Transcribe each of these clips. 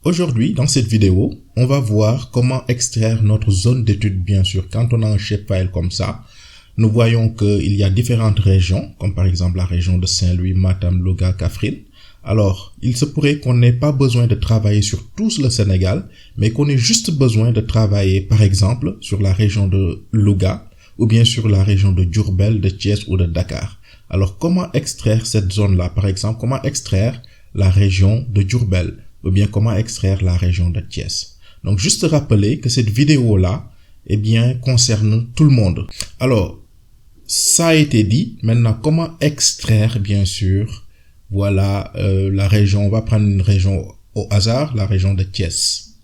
Aujourd'hui, dans cette vidéo, on va voir comment extraire notre zone d'étude, bien sûr. Quand on a un shapefile comme ça, nous voyons qu'il y a différentes régions, comme par exemple la région de Saint-Louis, Matam, Louga, Kaffrine. Alors, il se pourrait qu'on n'ait pas besoin de travailler sur tout le Sénégal, mais qu'on ait juste besoin de travailler, par exemple, sur la région de Louga, ou bien sur la région de Diourbel, de Thiès ou de Dakar. Alors, comment extraire cette zone-là? Par exemple, comment extraire la région de Diourbel? Ou bien comment extraire la région de Thiès. Donc, juste rappeler que cette vidéo-là, eh bien, concerne tout le monde. Alors, ça a été dit. Maintenant, comment extraire, bien sûr, voilà, la région. On va prendre une région au hasard, la région de Thiès.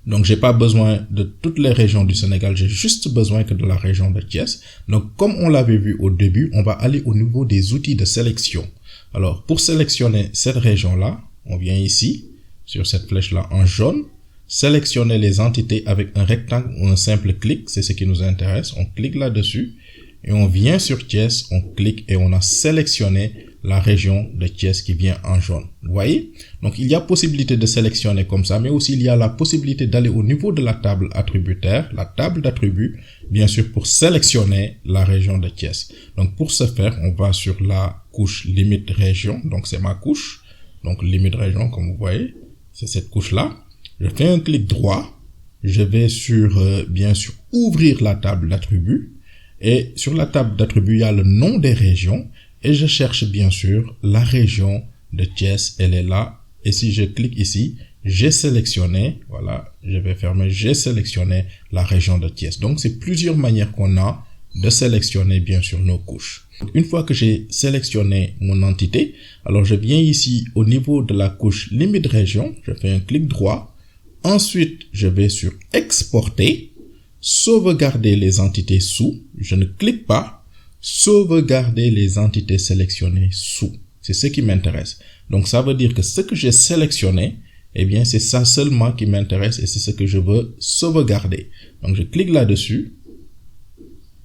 Donc, j'ai pas besoin de toutes les régions du Sénégal. J'ai juste besoin que de la région de Thiès. Donc, comme on l'avait vu au début, on va aller au niveau des outils de sélection. Alors, pour sélectionner cette région-là, on vient ici, sur cette flèche-là en jaune, sélectionner les entités avec un rectangle ou un simple clic, c'est ce qui nous intéresse. On clique là-dessus et on vient sur Thiès, on clique et on a sélectionné la région de Thiès qui vient en jaune. Vous voyez? Donc, il y a possibilité de sélectionner comme ça, mais aussi il y a la possibilité d'aller au niveau de la table attributaire, la table d'attributs, bien sûr, pour sélectionner la région de Thiès. Donc, pour ce faire, on va sur la couche limite région. Donc, c'est ma couche. Donc, limite région, comme vous voyez, c'est cette couche-là. Je fais un clic droit. Je vais sur, bien sûr, ouvrir la table d'attributs. Et sur la table d'attributs, il y a le nom des régions. Et je cherche, bien sûr, la région de Thiès. Elle est là. Et si je clique ici, j'ai sélectionné, voilà, je vais fermer, j'ai sélectionné la région de Thiès. Donc, c'est plusieurs manières qu'on a de sélectionner, bien sûr, nos couches. Une fois que j'ai sélectionné mon entité, alors je viens ici au niveau de la couche limite région, je fais un clic droit. Ensuite, je vais sur exporter, sauvegarder les entités sous, je ne clique pas, sauvegarder les entités sélectionnées sous. C'est ce qui m'intéresse. Donc, ça veut dire que ce que j'ai sélectionné, eh bien, c'est ça seulement qui m'intéresse et c'est ce que je veux sauvegarder. Donc, je clique là-dessus.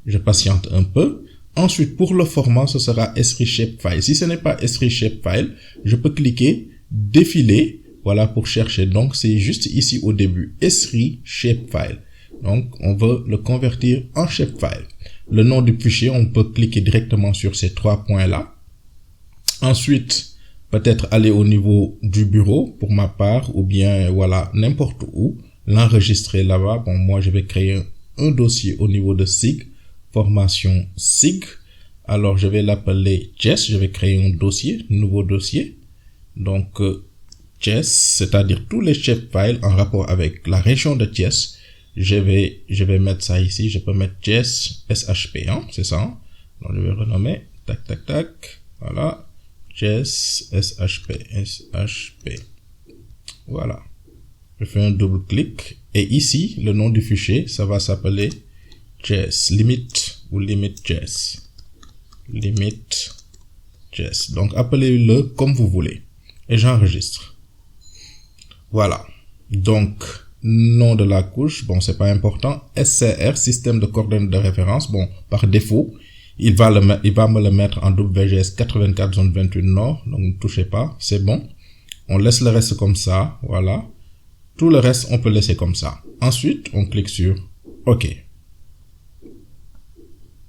Je patiente un peu. Ensuite, pour le format, ce sera S3 Shapefile. Si ce n'est pas S3 Shapefile, je peux cliquer défiler, voilà, pour chercher. Donc, c'est juste ici au début, S3 Shapefile. Donc, on veut le convertir en Shapefile. Le nom du fichier, on peut cliquer directement sur ces trois points-là. Ensuite, peut-être aller au niveau du bureau pour ma part, ou bien, voilà, n'importe où, l'enregistrer là-bas. Bon, moi, je vais créer un dossier au niveau de SIG. Formation SIG. Alors, je vais l'appeler Thiès. Je vais créer un dossier, nouveau dossier. Donc, Thiès, c'est-à-dire tous les shapefiles en rapport avec la région de Thiès. Je vais mettre ça ici. Je peux mettre Thiès SHP, hein, c'est ça. Hein? Donc, je vais renommer. Tac, tac, tac. Voilà. Thiès SHP. Voilà. Je fais un double clic. Et ici, le nom du fichier, ça va s'appeler Thiès, limite ou limite Thiès. Limite Thiès. Donc, appelez-le comme vous voulez. Et j'enregistre. Voilà. Donc, nom de la couche. Bon, c'est pas important. SCR, système de coordonnées de référence. Bon, par défaut, il va me le mettre en WGS 84 zone 28 Nord. Donc, ne touchez pas. C'est bon. On laisse le reste comme ça. Voilà. Tout le reste, on peut laisser comme ça. Ensuite, on clique sur OK.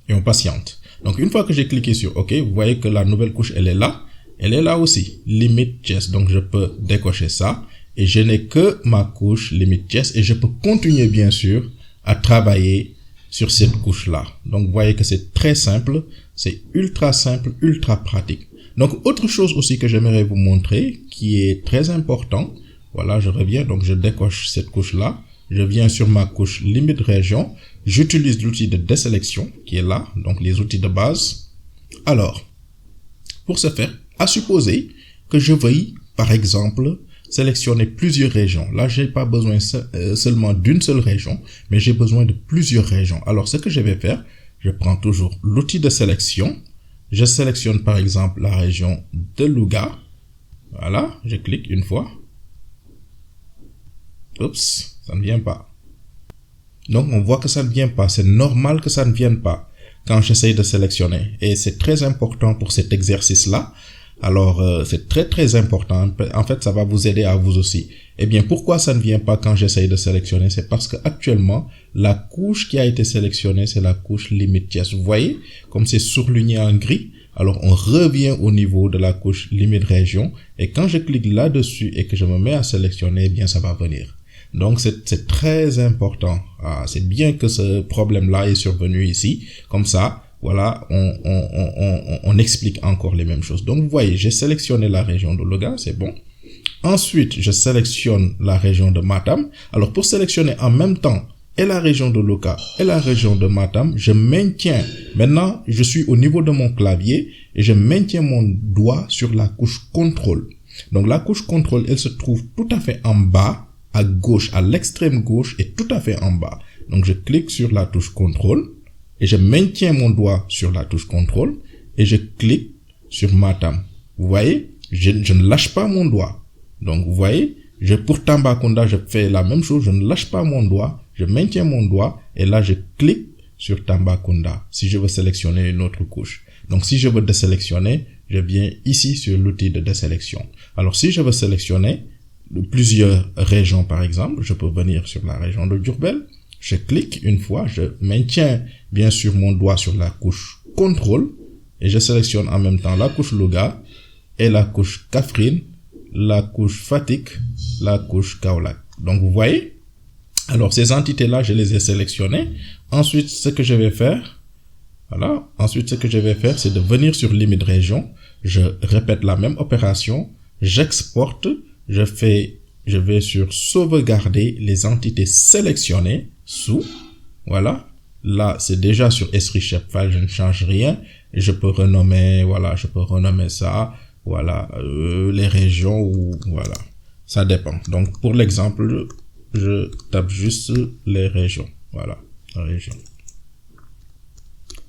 Et on patiente. Donc, une fois que j'ai cliqué sur OK, vous voyez que la nouvelle couche, elle est là. Elle est là aussi. Limite Thiès. Donc, je peux décocher ça. Et je n'ai que ma couche limite Thiès. Et je peux continuer, bien sûr, à travailler sur cette couche-là. Donc, vous voyez que c'est très simple. C'est ultra simple, ultra pratique. Donc, autre chose aussi que j'aimerais vous montrer, qui est très important. Voilà, je reviens. Donc, je décoche cette couche-là. Je viens sur ma couche limite région. J'utilise l'outil de désélection qui est là. Donc, les outils de base. Alors, pour ce faire, à supposer que je veuille, par exemple, sélectionner plusieurs régions. Là, j'ai pas besoin seulement d'une seule région, mais j'ai besoin de plusieurs régions. Alors, ce que je vais faire, je prends toujours l'outil de sélection. Je sélectionne, par exemple, la région de Louga. Voilà, je clique une fois. Oups, ça ne vient pas. Donc, on voit que ça ne vient pas. C'est normal que ça ne vienne pas quand j'essaye de sélectionner. Et c'est très important pour cet exercice-là. Alors, c'est très très important. En fait, ça va vous aider à vous aussi. Eh bien, pourquoi ça ne vient pas quand j'essaye de sélectionner? C'est parce que actuellement, la couche qui a été sélectionnée, c'est la couche limit yes. Vous voyez, comme c'est surligné en gris, alors on revient au niveau de la couche limite région. Et quand je clique là-dessus et que je me mets à sélectionner, eh bien, ça va venir. Donc, c'est très important. C'est bien que ce problème-là est survenu ici. Comme ça, voilà, on explique encore les mêmes choses. Donc, vous voyez, j'ai sélectionné la région de Louga, c'est bon. Ensuite, je sélectionne la région de Matam. Alors, pour sélectionner en même temps et la région de Louga et la région de Matam, je maintiens. Maintenant, je suis au niveau de mon clavier et je maintiens mon doigt sur la couche contrôle. Donc, la couche contrôle, elle se trouve tout à fait en bas, à gauche, à l'extrême gauche et tout à fait en bas. Donc, je clique sur la touche contrôle et je maintiens mon doigt sur la touche contrôle et je clique sur Matam. Vous voyez, je ne lâche pas mon doigt. Donc, vous voyez, pour Tambacounda, je fais la même chose. Je ne lâche pas mon doigt. Je maintiens mon doigt et là, je clique sur Tambacounda si je veux sélectionner une autre couche. Donc, si je veux désélectionner, je viens ici sur l'outil de désélection. Alors, si je veux sélectionner plusieurs régions, par exemple, je peux venir sur la région de Diourbel. Je clique une fois, je maintiens bien sûr mon doigt sur la couche contrôle et je sélectionne en même temps la couche Louga et la couche Kaffrine, la couche Fatick, la couche Kaolack. Donc vous voyez, alors ces entités-là, je les ai sélectionnées. Ensuite, ce que je vais faire, c'est de venir sur limite région. Je répète la même opération, j'exporte. Je vais sur sauvegarder les entités sélectionnées sous. Voilà. Là, c'est déjà sur S3 Shapefile, je ne change rien. Et je peux renommer, ça. Voilà. Les régions ou, voilà. Ça dépend. Donc, pour l'exemple, je tape juste les régions. Voilà. Région.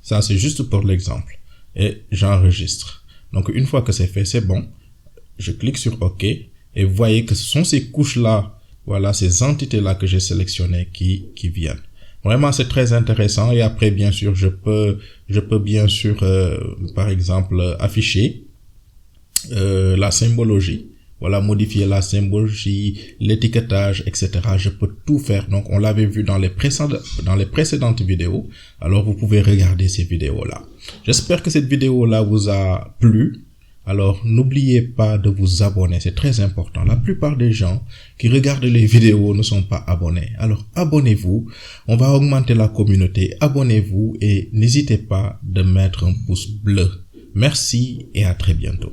Ça, c'est juste pour l'exemple. Et j'enregistre. Donc, une fois que c'est fait, c'est bon. Je clique sur OK. Et vous voyez que ce sont ces couches-là, voilà, ces entités-là que j'ai sélectionnées qui viennent. Vraiment, c'est très intéressant. Et après, bien sûr, je peux bien sûr, par exemple, afficher la symbologie. Voilà, modifier la symbologie, l'étiquetage, etc. Je peux tout faire. Donc, on l'avait vu dans les précédentes vidéos. Alors, vous pouvez regarder ces vidéos-là. J'espère que cette vidéo-là vous a plu. Alors, n'oubliez pas de vous abonner, c'est très important. La plupart des gens qui regardent les vidéos ne sont pas abonnés. Alors, abonnez-vous, on va augmenter la communauté. Abonnez-vous et n'hésitez pas de mettre un pouce bleu. Merci et à très bientôt.